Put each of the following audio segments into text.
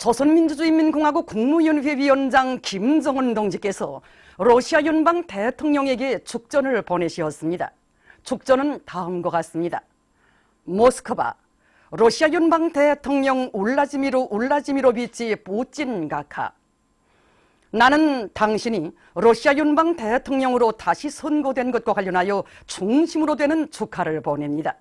조선민주주의인민공화국 국무위원회 위원장 김정은 동지께서 러시아 연방 대통령에게 축전을 보내시었습니다. 축전은 다음과 같습니다. 모스크바, 러시아 연방 대통령 울라지미로비치 putin 각하. 나는 당신이 러시아 연방 대통령으로 다시 선거된 것과 관련하여 중심으로 되는 축하를 보냅니다.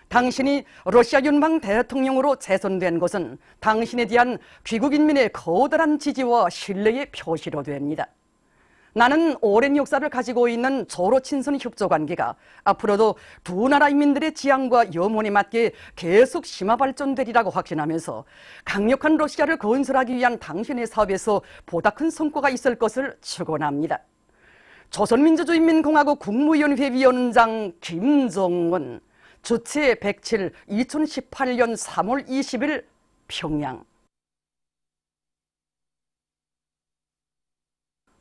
당신이 러시아 연방 대통령으로 재선된 것은 당신에 대한 귀국 인민의 거대한 지지와 신뢰의 표시로 됩니다. 나는 오랜 역사를 가지고 있는 조로 친선 협조 관계가 앞으로도 두 나라 인민들의 지향과 염원에 맞게 계속 심화 발전되리라고 확신하면서 강력한 러시아를 건설하기 위한 당신의 사업에서 보다 큰 성과가 있을 것을 축원합니다. 조선민주주의인민공화국 국무위원회 위원장 김정은, 주체 107, 2018년 3월 20일 평양.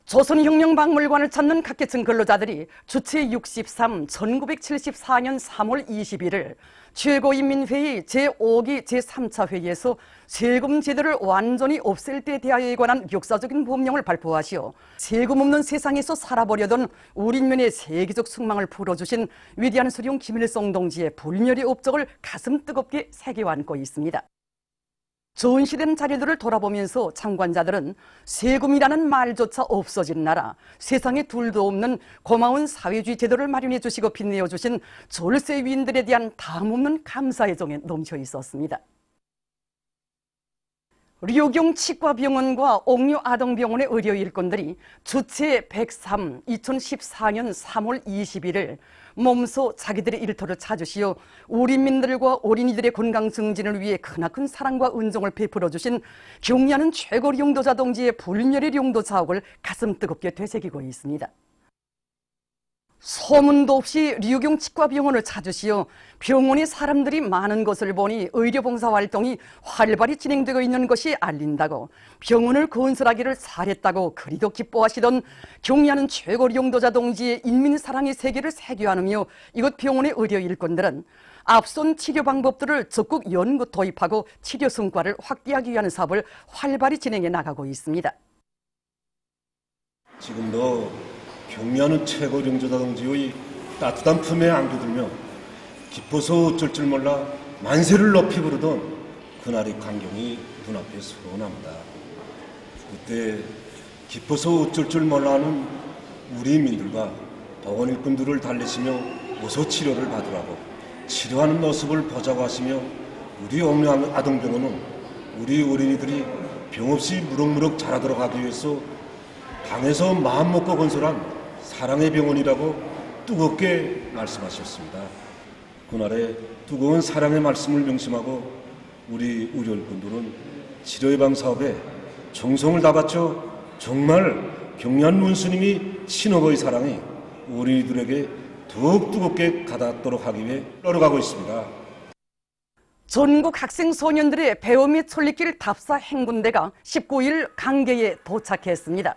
조선혁명박물관을 찾는 각계층 근로자들이 주체 63, 1974년 3월 21일 최고인민회의 제5기 제3차 회의에서 세금 제도를 완전히 없앨 때에 대하여에 관한 역사적인 법령을 발표하시어 세금 없는 세상에서 살아보려던 우리 인민의 세계적 숙망을 풀어주신 위대한 수령 김일성 동지의 불멸의 업적을 가슴 뜨겁게 새겨안고 있습니다. 전시된 자료들을 돌아보면서 참관자들은 세금이라는 말조차 없어진 나라, 세상에 둘도 없는 고마운 사회주의 제도를 마련해 주시고 빛내어 주신 졸세 위인들에 대한 담없는 감사의 정에 넘쳐 있었습니다. 류경 치과병원과 옥류 아동병원의 의료 일꾼들이 주체 103, 2014년 3월 21일 몸소 자기들의 일터를 찾으시어 우리 민들과 어린이들의 건강 증진을 위해 크나큰 사랑과 은총을 베풀어 주신 경리하는 최고 용도자 동지의 불멸의 용도 사옥을 가슴 뜨겁게 되새기고 있습니다. 소문도 없이 류경 치과병원을 찾으시어 병원에 사람들이 많은 것을 보니 의료봉사 활동이 활발히 진행되고 있는 것이 알린다고 병원을 건설하기를 잘했다고 그리도 기뻐하시던 경리하는 최고 용도자 동지의 인민사랑의 세계를 새겨안으며 이곳 병원의 의료 일꾼들은 앞선 치료 방법들을 적극 연구 도입하고 치료 성과를 확대하기 위한 사업을 활발히 진행해 나가고 있습니다. 지금도 경리하는 최고 용도자 동지의 따뜻한 품에 안겨들며 기뻐서 어쩔 줄 몰라 만세를 높이 부르던 그날의 광경이 눈앞에 서원합니다. 그때 기뻐서 어쩔 줄 몰라 하는 우리 민들과 병원 일꾼들을 달래시며 어서 치료를 받으라고 치료하는 모습을 보자고 하시며 우리 옥류 아동병원은 우리 어린이들이 병 없이 무럭무럭 자라도록 하기 위해서 당에서 마음 먹고 건설한 사랑의 병원이라고 뜨겁게 말씀하셨습니다. 그날의 뜨거운 사랑의 말씀을 명심하고 우리 의료일꾼들은 치료예방 사업에 정성을 다바쳐 정말 경리한 문수님이 친어버의 사랑이 어린이들에게 더욱 뜨겁게 가닿도록 하기 위해 노력하고 있습니다. 전국 학생 소년들의 배움의 천리길 답사 행군대가 19일 강계에 도착했습니다.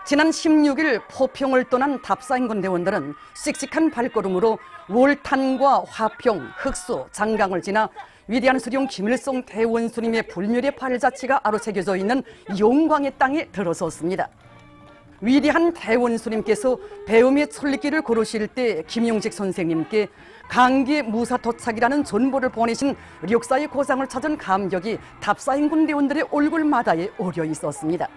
지난 16일 포평을 떠난 답사행군 대원들은 씩씩한 발걸음으로 월탄과 화평, 흑수, 장강을 지나 위대한 수령 김일성 대원수님의 불멸의 발자취가 아로새겨져 있는 영광의 땅에 들어섰습니다. 위대한 대원수님께서 배움의 천리길을 걸으실 때 김용식 선생님께 강계 무사토착이라는 전보를 보내신 역사의 고장을 찾은 감격이 답사행군 대원들의 얼굴마다에 어려 있었습니다.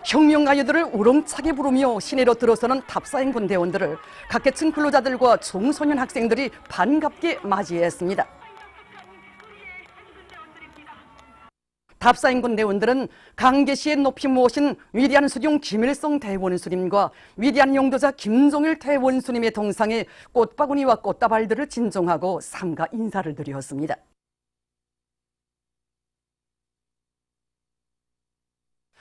혁명가요들을 우렁차게 부르며 시내로 들어서는 답사행군 대원들을 각계층 근로자들과 청소년 학생들이 반갑게 맞이했습니다. 답사행군 대원들은 강계시에 높이 모신 위대한 수령 김일성 대원수님과 위대한 용도자 김종일 대원수님의 동상에 꽃바구니와 꽃다발들을 진정하고 삼가 인사를 드렸습니다.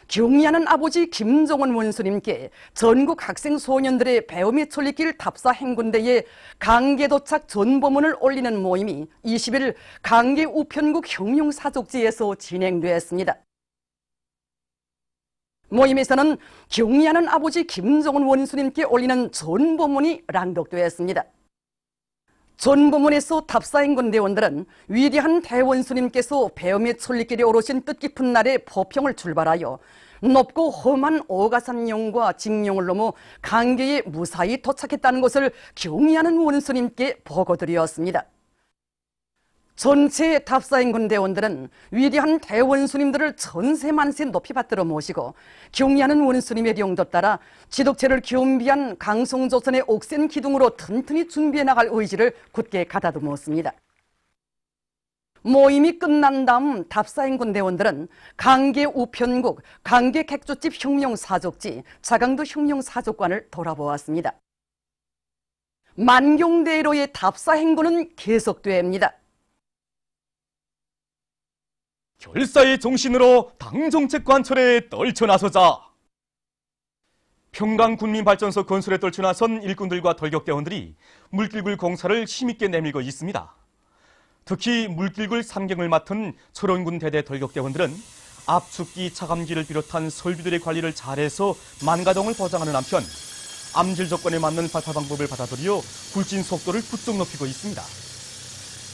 경리하는 아버지 김정은 원수님께 전국 학생 소년들의 배움의 천리길 답사 행군대에 강계 도착 전보문을 올리는 모임이 20일 강계 우편국 혁명사족지에서 진행되었습니다. 모임에서는 경리하는 아버지 김정은 원수님께 올리는 전보문이 랑독되었습니다. 전 부문에서 답사인 군대원들은 위대한 대원수님께서 배엄의 천리길에 오르신 뜻깊은 날에 포평을 출발하여 높고 험한 오가산령과 징령을 넘어 강계에 무사히 도착했다는 것을 경의하는 원수님께 보고드렸습니다. 전체 답사인 군대원들은 위대한 대원수님들을 천세만세 높이 받들어 모시고 경의하는 원수님의 명도 따라 지독체를 겸비한 강성조선의 옥센 기둥으로 튼튼히 준비해 나갈 의지를 굳게 가다듬었습니다. 모임이 끝난 다음 답사인 군대원들은 강계 우편국, 강계 객주집 혁명사족지, 자강도 혁명사족관을 돌아보았습니다. 만경대로의 답사 행군은 계속됩니다. 결사의 정신으로 당정책 관철에 떨쳐나서자. 평강군민발전소 건설에 떨쳐나선 일꾼들과 돌격대원들이 물길굴 공사를 힘있게 내밀고 있습니다. 특히 물길굴 3경을 맡은 철원군 대대 돌격대원들은 압축기, 차감기를 비롯한 설비들의 관리를 잘해서 만가동을 보장하는 한편 암질 조건에 맞는 발파 방법을 받아들여 굴진 속도를 부쩍 높이고 있습니다.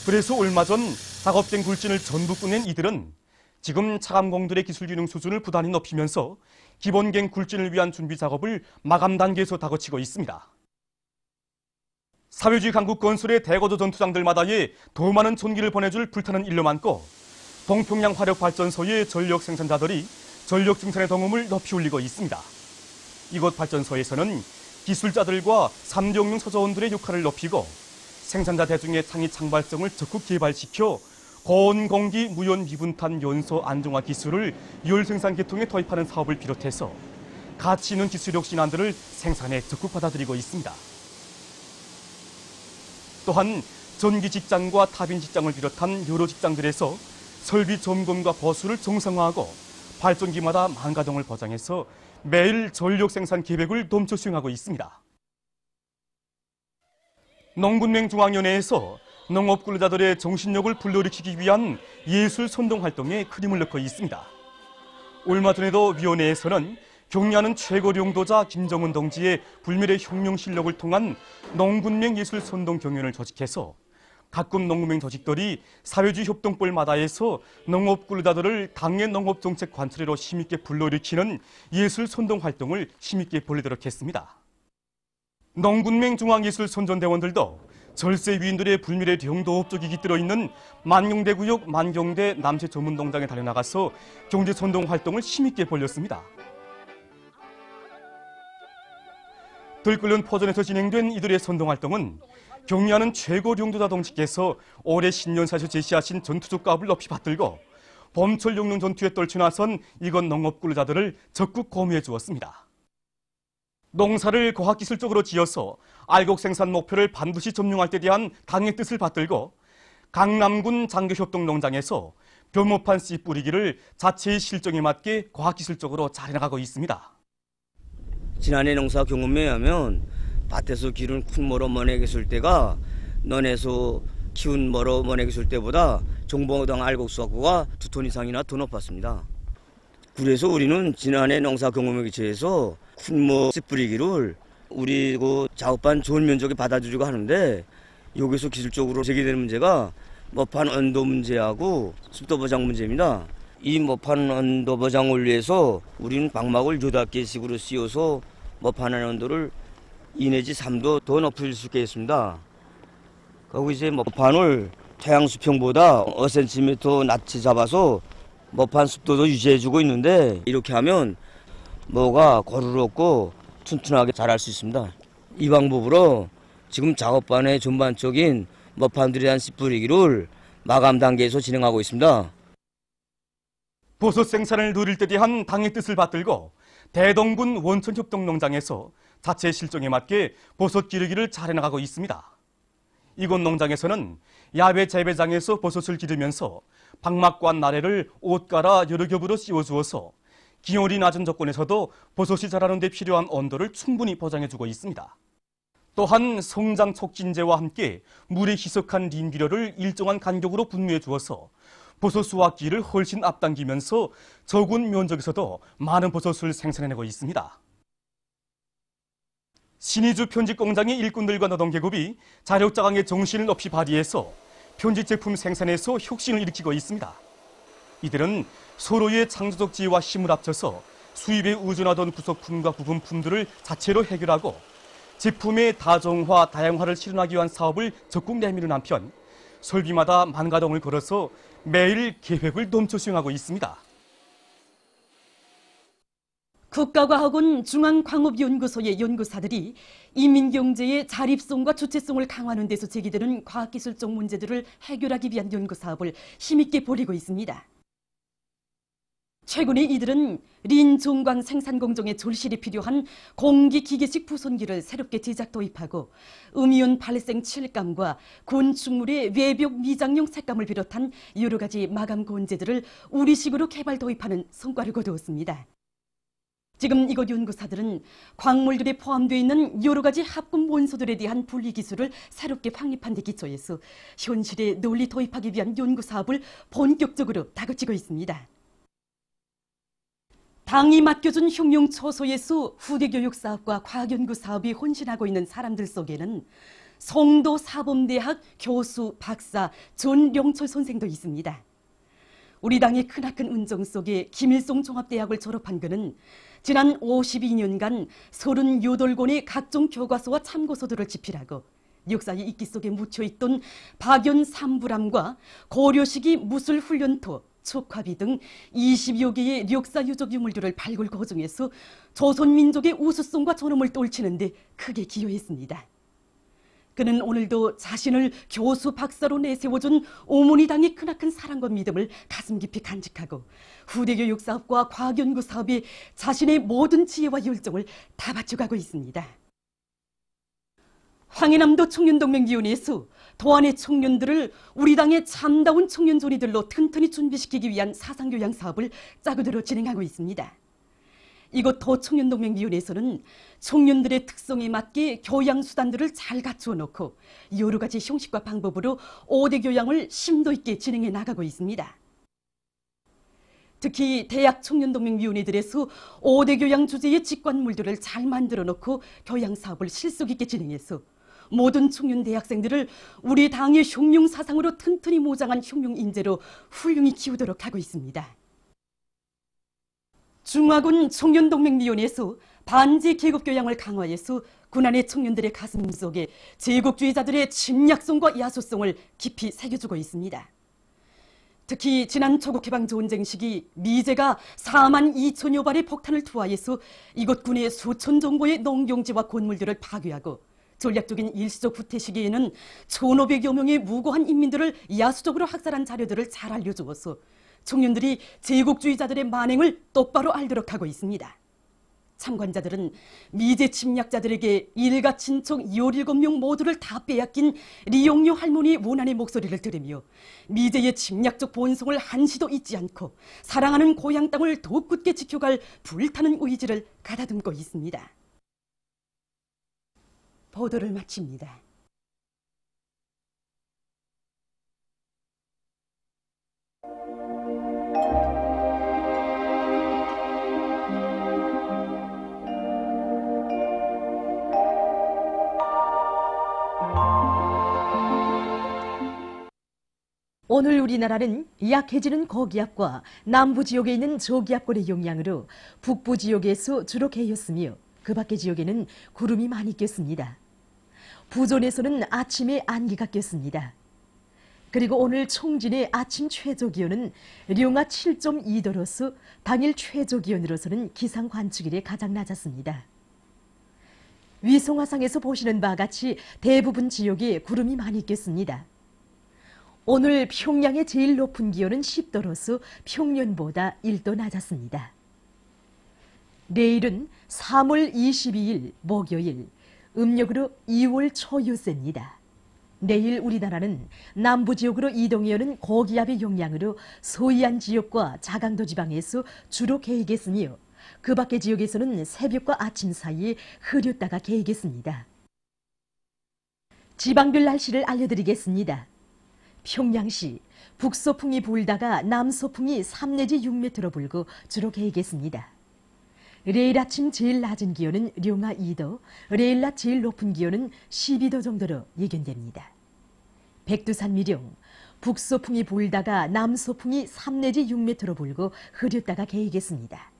그래서 얼마 전 작업된 굴진을 전부 끝낸 이들은 지금 차감공들의 기술균형 수준을 부단히 높이면서 기본갱 굴진을 위한 준비 작업을 마감 단계에서 다그치고 있습니다. 사회주의 강국 건설의 대거조 전투장들마다에 더 많은 전기를 보내줄 불타는 일로 많고 동평양 화력발전소의 전력 생산자들이 전력 증산의 동음을 높이 올리고 있습니다. 이곳 발전소에서는 기술자들과 3경용 소조원들의 역할을 높이고 생산자 대중의 창의 창발성을 적극 개발시켜 고온 공기 무연 미분탄 연소 안정화 기술을 열생산 계통에 도입하는 사업을 비롯해서 가치 있는 기술력 신안들을 생산에 적극 받아들이고 있습니다. 또한 전기 직장과 타빈 직장을 비롯한 여러 직장들에서 설비 점검과 보수를 정상화하고 발전기마다 만가동을 보장해서 매일 전력 생산 계획을 넘쳐 수행하고 있습니다. 농군맹중앙위원회에서 농업 근로자들의 정신력을 불러일으키기 위한 예술 선동 활동에 큰 힘을 넣고 있습니다. 얼마 전에도 위원회에서는 경리하는 최고領도자 김정은 동지의 불멸의 혁명 실력을 통한 농군맹 예술 선동 경연을 조직해서 각급 농군맹 조직들이 사회주의 협동벌마다에서 농업 근로자들을 당의 농업 정책 관철회로 힘있게 불러일으키는 예술 선동 활동을 힘있게 벌이도록 했습니다. 농군맹 중앙예술 선전대원들도 절세 위인들의 불멸의 영도업적이 깃들어 있는 만경대구역 만경대 남체 전문농장에 달려나가서 경제선동 활동을 힘있게 벌였습니다. 들끓는 포전에서 진행된 이들의 선동활동은 경리하는 최고領도자 동지께서 올해 신년사에서 제시하신 전투적 값을 높이 받들고 봄철 영농 전투에 떨쳐나선 이곳 농업 근로자들을 적극 고무해 주었습니다. 농사를 과학기술적으로 지어서 알곡 생산 목표를 반드시 점령할 때 대한 당의 뜻을 받들고 강남군 장교협동농장에서 벼모판 씨 뿌리기를 자체의 실정에 맞게 과학기술적으로 잘 해나가고 있습니다. 지난해 농사 경험에 의하면 밭에서 기른 큰 모로 머내겠을 때가 논에서 키운 모로 머내겠을 때보다 정보당 알곡수확고가 2톤 이상이나 더 높았습니다. 그래서 우리는 지난해 농사 경험에 기초해서 큰 씨 뿌리기를 우리 그 작업반 좋은 면적에 받아주려고 하는데 여기서 기술적으로 제기되는 문제가 머판 온도 문제하고 습도 보장 문제입니다. 이 머판 온도 보장을 위해서 우리는 방막을 8개씩으로 씌워서 머판의 온도를 2 내지 3도 더 높일 수 있게 했습니다. 그리고 이제 머판을 태양 수평보다 5cm 낮게 잡아서 머판 습도도 유지해주고 있는데 이렇게 하면 뭐가 고루로 없고 튼튼하게 자랄 수 있습니다. 이 방법으로 지금 작업반의 전반적인 머판들에 대한 씨 뿌리기를 마감 단계에서 진행하고 있습니다. 버섯 생산을 누릴 때 대한 당의 뜻을 받들고 대동군 원천협동농장에서 자체 실정에 맞게 버섯 기르기를 잘 해나가고 있습니다. 이곳 농장에서는 야외 재배장에서 버섯을 기르면서 방막과 나래를 옷가라 여러 겹으로 씌워주어서 기온이 낮은 조건에서도 버섯이 자라는 데 필요한 온도를 충분히 보장해주고 있습니다. 또한 성장 촉진제와 함께 물에 희석한 린비료를 일정한 간격으로 분무해 주어서 버섯 수확기를 훨씬 앞당기면서 적은 면적에서도 많은 버섯을 생산해내고 있습니다. 신의주 편집 공장의 일꾼들과 노동계급이 자력자강의 정신을 높이 발휘해서 편집 제품 생산에서 혁신을 일으키고 있습니다. 이들은 서로의 창조적 지혜와 힘을 합쳐서 수입에 의존하던 구속품과 부품들을 자체로 해결하고 제품의 다종화, 다양화를 실현하기 위한 사업을 적극 내미는 한편 설비마다 만가동을 걸어서 매일 계획을 넘쳐 수행하고 있습니다. 국가과학원 중앙광업연구소의 연구사들이 인민경제의 자립성과 주체성을 강화하는 데서 제기되는 과학기술적 문제들을 해결하기 위한 연구사업을 힘있게 벌이고 있습니다. 최근에 이들은 린종광 생산공정에 절실히 필요한 공기기계식 부손기를 새롭게 제작 도입하고 음이온 발생 칠감과 건축물의 외벽 미장용 색감을 비롯한 여러 가지 마감 건재들을 우리식으로 개발 도입하는 성과를 거두었습니다. 지금 이곳 연구사들은 광물들에 포함되어 있는 여러 가지 합금 원소들에 대한 분리기술을 새롭게 확립한 데 기초해서 현실에 널리 도입하기 위한 연구사업을 본격적으로 다그치고 있습니다. 당이 맡겨준 흉룡초소에서 후대교육사업과 과학연구사업이 혼신하고 있는 사람들 속에는 송도사범대학 교수 박사 전령철 선생도 있습니다. 우리 당의 크나큰 은정 속에 김일성 종합대학을 졸업한 그는 지난 52년간 38권의 각종 교과서와 참고서들을 집필하고 역사의 이끼 속에 묻혀있던 박연 삼불암과 고려시기 무술훈련토, 촉화비 등 20여 개의 역사 유적 유물들을 발굴 과정에서 조선민족의 우수성과 존엄을 떨치는 데 크게 기여했습니다. 그는 오늘도 자신을 교수 박사로 내세워준 어머니당의 크나큰 사랑과 믿음을 가슴 깊이 간직하고 후대교육 사업과 과학연구 사업에 자신의 모든 지혜와 열정을 다 바쳐가고 있습니다. 황해남도 청년동맹위원회에서 도안의 청년들을 우리 당의 참다운 청년조리들로 튼튼히 준비시키기 위한 사상교양 사업을 짜고 들어 진행하고 있습니다. 이곳 도청년동맹위원회에서는 청년들의 특성에 맞게 교양수단들을 잘 갖추어 놓고 여러 가지 형식과 방법으로 5대 교양을 심도 있게 진행해 나가고 있습니다. 특히 대학 청년동맹위원회들에서 5대 교양 주제의 직관물들을 잘 만들어 놓고 교양 사업을 실속 있게 진행해서 모든 청년 대학생들을 우리 당의 흉룡 사상으로 튼튼히 모장한 흉룡 인재로 훌륭히 키우도록 하고 있습니다. 중화군 청년동맹위원회에서 반지 계급교양을 강화해서 군안의 청년들의 가슴 속에 제국주의자들의 침략성과 야수성을 깊이 새겨주고 있습니다. 특히 지난 조국해방전쟁 시기 미제가 4만 2천여 발의 폭탄을 투하해서 이곳 군의 수천 정도의 농경지와 건물들을 파괴하고 전략적인 일시적 후퇴 시기에는 1,500여 명의 무고한 인민들을 야수적으로 학살한 자료들을 잘 알려주어서 청년들이 제국주의자들의 만행을 똑바로 알도록 하고 있습니다. 참관자들은 미제 침략자들에게 일가 친척 17명 모두를 다 빼앗긴 리용료 할머니의 원한의 목소리를 들으며 미제의 침략적 본성을 한시도 잊지 않고 사랑하는 고향 땅을 더욱 굳게 지켜갈 불타는 의지를 가다듬고 있습니다. 보도를 마칩니다. 오늘 우리나라는 약해지는 고기압과 남부 지역에 있는 저기압골의 영향으로 북부 지역에서 주로 개였으며 그 밖의 지역에는 구름이 많이 꼈습니다. 부전에서는 아침에 안개가 꼈습니다. 그리고 오늘 총진의 아침 최저기온은 령하 7.2도로서 당일 최저기온으로서는 기상 관측일에 가장 낮았습니다. 위성화상에서 보시는 바와 같이 대부분 지역에 구름이 많이 꼈습니다. 오늘 평양의 제일 높은 기온은 10도로서 평년보다 1도 낮았습니다. 내일은 3월 22일 목요일, 음력으로 2월 초유세입니다. 내일 우리나라는 남부 지역으로 이동해 오는 고기압의 영향으로 서해안 지역과 자강도 지방에서 주로 개이겠으며 그 밖의 지역에서는 새벽과 아침 사이에 흐렸다가 개이겠습니다. 지방별 날씨를 알려드리겠습니다. 평양시 북서풍이 불다가 남서풍이 3 내지 6m로 불고 주로 개이겠습니다. 내일 아침 제일 낮은 기온은 룡아 2도, 내일 낮 제일 높은 기온은 12도 정도로 예견됩니다. 백두산 미령, 북소풍이 불다가 남소풍이 3 내지 6m로 불고 흐렸다가 개이겠습니다.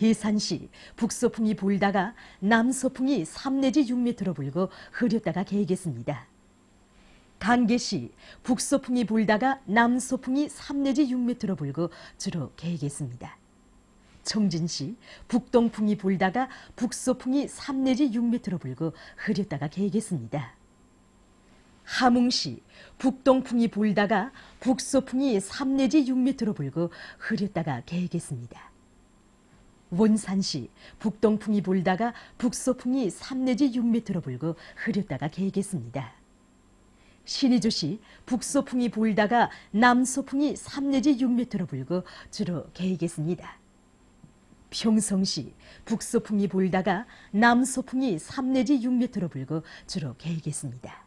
해산시, 북소풍이 불다가 남소풍이 3 내지 6m로 불고 흐렸다가 개이겠습니다. 강계시, 북소풍이 불다가 남소풍이 3 내지 6m로 불고 주로 개이겠습니다. 청진시, 북동풍이 불다가 북소풍이 3 내지 6m로 불고 흐렸다가 개이겠습니다. 함흥시, 북동풍이 불다가 북소풍이 3 내지 6m로 불고 흐렸다가 개이겠습니다. 원산시, 북동풍이 불다가 북소풍이 3 내지 6m로 불고 흐렸다가 개이겠습니다. 신의주시, 북소풍이 불다가 남소풍이 3 내지 6m로 불고 주로 개이겠습니다. 평성시, 북소풍이 불다가 남소풍이 3 내지 6m로 불고 주로 개이겠습니다.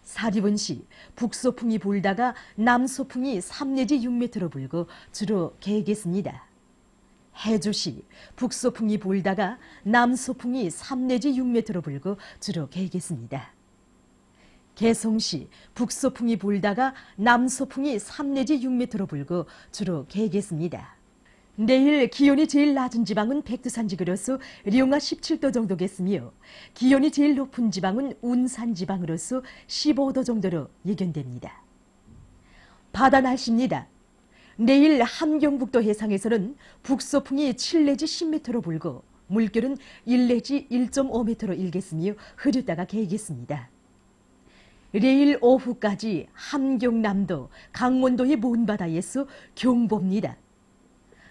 사리원시, 북소풍이 불다가 남소풍이 3 내지 6m로 불고 주로 개이겠습니다. 해주시, 북소풍이 불다가 남소풍이 3 내지 6m로 불고 주로 개이겠습니다. 개성시, 북소풍이 불다가 남소풍이 3 내지 6m로 불고 주로 개이겠습니다. 내일 기온이 제일 낮은 지방은 백두산 지구로서 룡아 17도 정도겠으며 기온이 제일 높은 지방은 운산 지방으로서 15도 정도로 예견됩니다. 바다 날씨입니다. 내일 함경북도 해상에서는 북소풍이 7 내지 10m로 불고 물결은 1 내지 1.5m로 일겠으며 흐렸다가 개이겠습니다. 내일 오후까지 함경남도, 강원도의 먼 바다에서 경보입니다.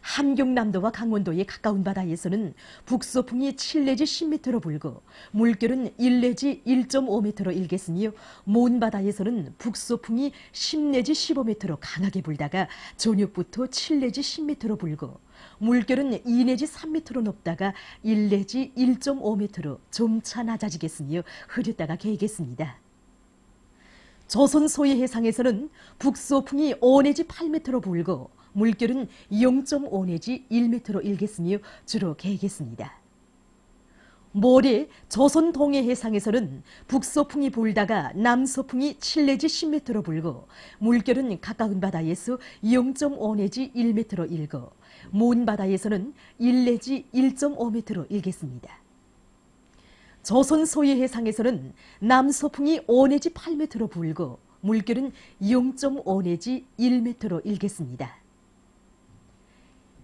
함경남도와 강원도의 가까운 바다에서는 북소풍이 7 내지 10m로 불고 물결은 1 내지 1.5m로 일겠으며 먼 바다에서는 북소풍이 10 내지 15m로 강하게 불다가 저녁부터 7 내지 10m로 불고 물결은 2 내지 3m로 높다가 1 내지 1.5m로 점차 낮아지겠으며 흐렸다가 개이겠습니다. 조선 소해 해상에서는 북소풍이 5 내지 8m로 불고 물결은 0.5 내지 1m로 일겠으며 주로 개이겠습니다. 모레 조선 동해 해상에서는 북소풍이 불다가 남소풍이 7 내지 10m로 불고 물결은 가까운 바다에서 0.5 내지 1m로 일고 먼 바다에서는 1 내지 1.5m로 일겠습니다. 조선 소해 해상에서는 남소풍이 5 내지 8m로 불고 물결은 0.5 내지 1m로 일겠습니다.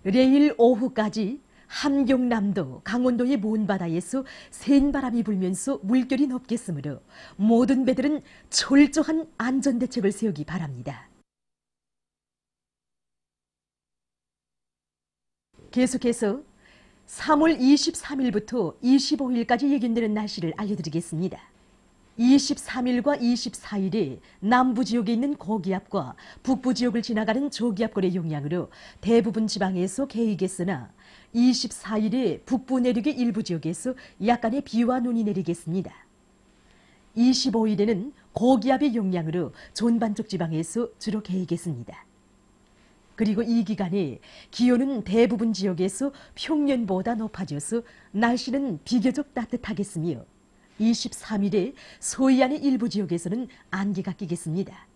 내일 오후까지 함경남도, 강원도의 먼 바다에서 센 바람이 불면서 물결이 높겠으므로 모든 배들은 철저한 안전대책을 세우기 바랍니다. 계속해서 3월 23일부터 25일까지 예견되는 날씨를 알려드리겠습니다. 23일과 24일에 남부 지역에 있는 고기압과 북부 지역을 지나가는 저기압골의 영향으로 대부분 지방에서 개이겠으나 24일에 북부 내륙의 일부 지역에서 약간의 비와 눈이 내리겠습니다. 25일에는 고기압의 영향으로 전반적 지방에서 주로 개이겠습니다. 그리고 이 기간에 기온은 대부분 지역에서 평년보다 높아져서 날씨는 비교적 따뜻하겠으며 23일에 서해안의 일부 지역에서는 안개가 끼겠습니다.